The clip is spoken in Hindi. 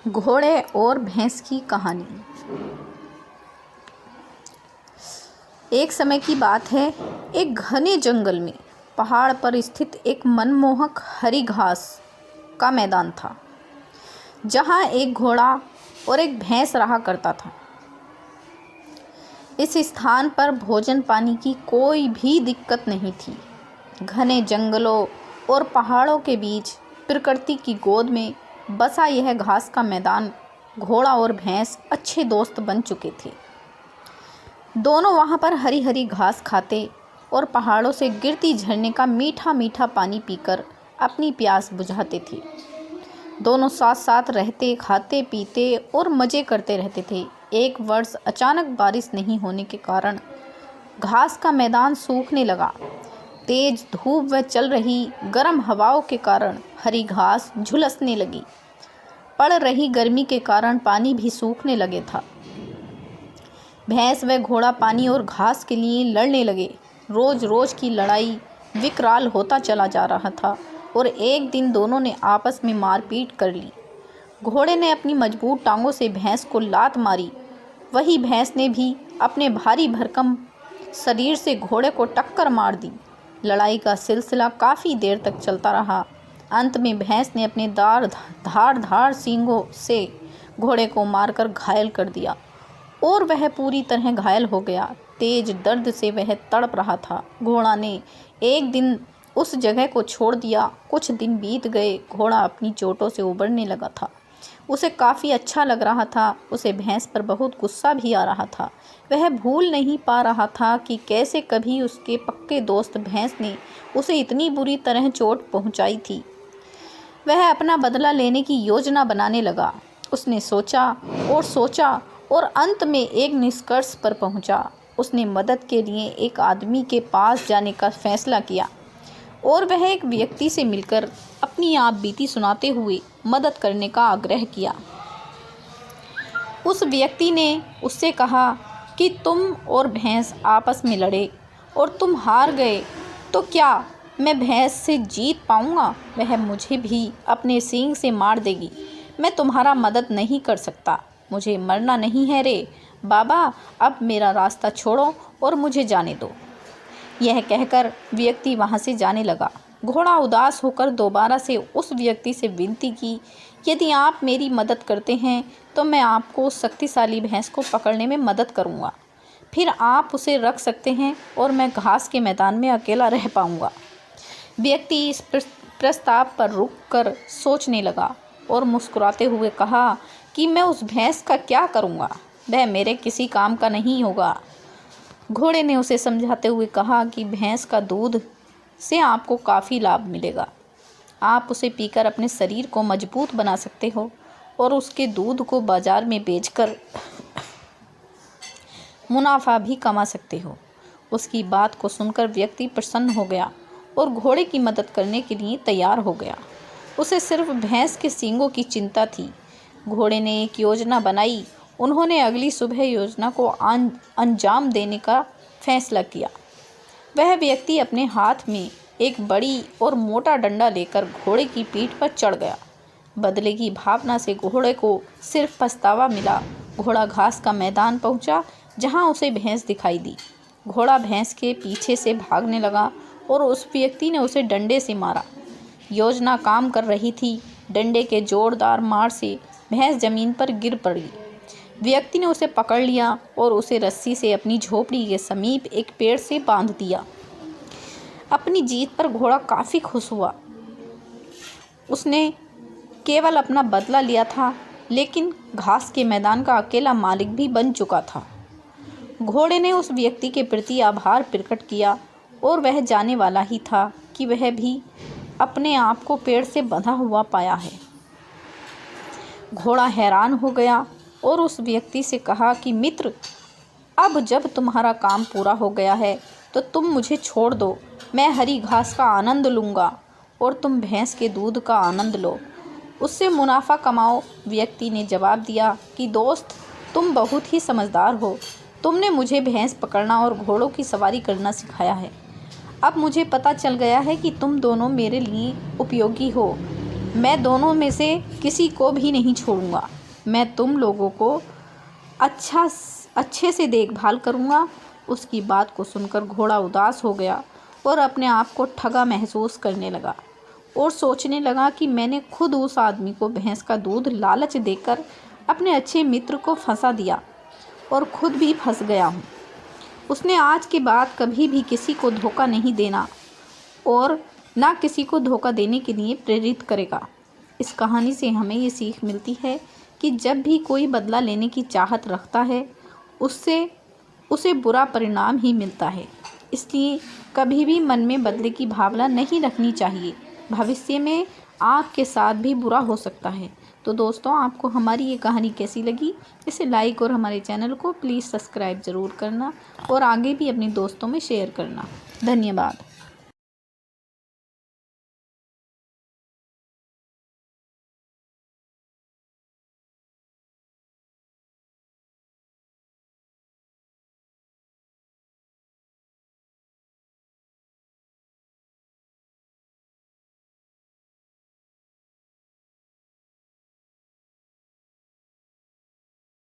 घोड़े और भैंस की कहानी। एक समय की बात है, एक घने जंगल में पहाड़ पर स्थित एक मनमोहक हरी घास का मैदान था, जहाँ एक घोड़ा और एक भैंस रहा करता था। इस स्थान पर भोजन पानी की कोई भी दिक्कत नहीं थी। घने जंगलों और पहाड़ों के बीच प्रकृति की गोद में बसा यह घास का मैदान घोड़ा और भैंस अच्छे दोस्त बन चुके थे। दोनों वहाँ पर हरी हरी घास खाते और पहाड़ों से गिरती झरने का मीठा मीठा पानी पीकर अपनी प्यास बुझाते थे। दोनों साथ साथ रहते, खाते पीते और मज़े करते रहते थे। एक वर्ष अचानक बारिश नहीं होने के कारण घास का मैदान सूखने लगा। तेज धूप व चल रही गर्म हवाओं के कारण हरी घास झुलसने लगी। पड़ रही गर्मी के कारण पानी भी सूखने लगे था। भैंस व घोड़ा पानी और घास के लिए लड़ने लगे। रोज रोज की लड़ाई विकराल होता चला जा रहा था और एक दिन दोनों ने आपस में मारपीट कर ली। घोड़े ने अपनी मजबूत टांगों से भैंस को लात मारी, वही भैंस ने भी अपने भारी भरकम शरीर से घोड़े को टक्कर मार दी। लड़ाई का सिलसिला काफ़ी देर तक चलता रहा। अंत में भैंस ने अपने धार सींगों से घोड़े को मारकर घायल कर दिया और वह पूरी तरह घायल हो गया। तेज दर्द से वह तड़प रहा था। घोड़ा ने एक दिन उस जगह को छोड़ दिया। कुछ दिन बीत गए। घोड़ा अपनी चोटों से उबरने लगा था। उसे काफ़ी अच्छा लग रहा था। उसे भैंस पर बहुत गुस्सा भी आ रहा था। वह भूल नहीं पा रहा था कि कैसे कभी उसके पक्के दोस्त भैंस ने उसे इतनी बुरी तरह चोट पहुंचाई थी। वह अपना बदला लेने की योजना बनाने लगा। उसने सोचा और अंत में एक निष्कर्ष पर पहुंचा। उसने मदद के लिए एक आदमी के पास जाने का फैसला किया और वह एक व्यक्ति से मिलकर अपनी आप बीती सुनाते हुए मदद करने का आग्रह किया। उस व्यक्ति ने उससे कहा कि तुम और भैंस आपस में लड़े और तुम हार गए तो क्या मैं भैंस से जीत पाऊंगा? वह मुझे भी अपने सींग से मार देगी। मैं तुम्हारा मदद नहीं कर सकता। मुझे मरना नहीं है रे बाबा। अब मेरा रास्ता छोड़ो और मुझे जाने दो। यह कहकर व्यक्ति वहाँ से जाने लगा। घोड़ा उदास होकर दोबारा से उस व्यक्ति से विनती की, यदि आप मेरी मदद करते हैं तो मैं आपको उस शक्तिशाली भैंस को पकड़ने में मदद करूँगा। फिर आप उसे रख सकते हैं और मैं घास के मैदान में अकेला रह पाऊँगा। व्यक्ति इस प्रस्ताव पर रुककर सोचने लगा और मुस्कुराते हुए कहा कि मैं उस भैंस का क्या करूँगा? वह मेरे किसी काम का नहीं होगा। घोड़े ने उसे समझाते हुए कहा कि भैंस का दूध से आपको काफ़ी लाभ मिलेगा। आप उसे पीकर अपने शरीर को मजबूत बना सकते हो और उसके दूध को बाज़ार में बेचकर मुनाफा भी कमा सकते हो। उसकी बात को सुनकर व्यक्ति प्रसन्न हो गया और घोड़े की मदद करने के लिए तैयार हो गया। उसे सिर्फ भैंस के सींगों की चिंता थी। घोड़े ने एक योजना बनाई। उन्होंने अगली सुबह योजना को अंजाम देने का फैसला किया। वह व्यक्ति अपने हाथ में एक बड़ी और मोटा डंडा लेकर घोड़े की पीठ पर चढ़ गया। बदले की भावना से घोड़े को सिर्फ पछतावा मिला। घोड़ा घास का मैदान पहुंचा, जहां उसे भैंस दिखाई दी। घोड़ा भैंस के पीछे से भागने लगा और उस व्यक्ति ने उसे डंडे से मारा। योजना काम कर रही थी। डंडे के जोरदार मार से भैंस जमीन पर गिर पड़ी। व्यक्ति ने उसे पकड़ लिया और उसे रस्सी से अपनी झोपड़ी के समीप एक पेड़ से बांध दिया। अपनी जीत पर घोड़ा काफ़ी खुश हुआ। उसने केवल अपना बदला लिया था, लेकिन घास के मैदान का अकेला मालिक भी बन चुका था। घोड़े ने उस व्यक्ति के प्रति आभार प्रकट किया और वह जाने वाला ही था कि वह भी अपने आप को पेड़ से बंधा हुआ पाया है। घोड़ा हैरान हो गया और उस व्यक्ति से कहा कि मित्र, अब जब तुम्हारा काम पूरा हो गया है तो तुम मुझे छोड़ दो। मैं हरी घास का आनंद लूँगा और तुम भैंस के दूध का आनंद लो, उससे मुनाफा कमाओ। व्यक्ति ने जवाब दिया कि दोस्त, तुम बहुत ही समझदार हो। तुमने मुझे भैंस पकड़ना और घोड़ों की सवारी करना सिखाया है। अब मुझे पता चल गया है कि तुम दोनों मेरे लिए उपयोगी हो। मैं दोनों में से किसी को भी नहीं छोड़ूंगा। मैं तुम लोगों को अच्छे से देखभाल करूंगा। उसकी बात को सुनकर घोड़ा उदास हो गया और अपने आप को ठगा महसूस करने लगा और सोचने लगा कि मैंने खुद उस आदमी को भैंस का दूध लालच देकर अपने अच्छे मित्र को फंसा दिया और खुद भी फंस गया हूँ। उसने आज के बाद कभी भी किसी को धोखा नहीं देना और ना किसी को धोखा देने के लिए प्रेरित करेगा। इस कहानी से हमें ये सीख मिलती है कि जब भी कोई बदला लेने की चाहत रखता है उसे बुरा परिणाम ही मिलता है। इसलिए कभी भी मन में बदले की भावना नहीं रखनी चाहिए। भविष्य में आपके साथ भी बुरा हो सकता है। तो दोस्तों, आपको हमारी ये कहानी कैसी लगी, इसे लाइक और हमारे चैनल को प्लीज़ सब्सक्राइब ज़रूर करना और आगे भी अपने दोस्तों में शेयर करना। धन्यवाद।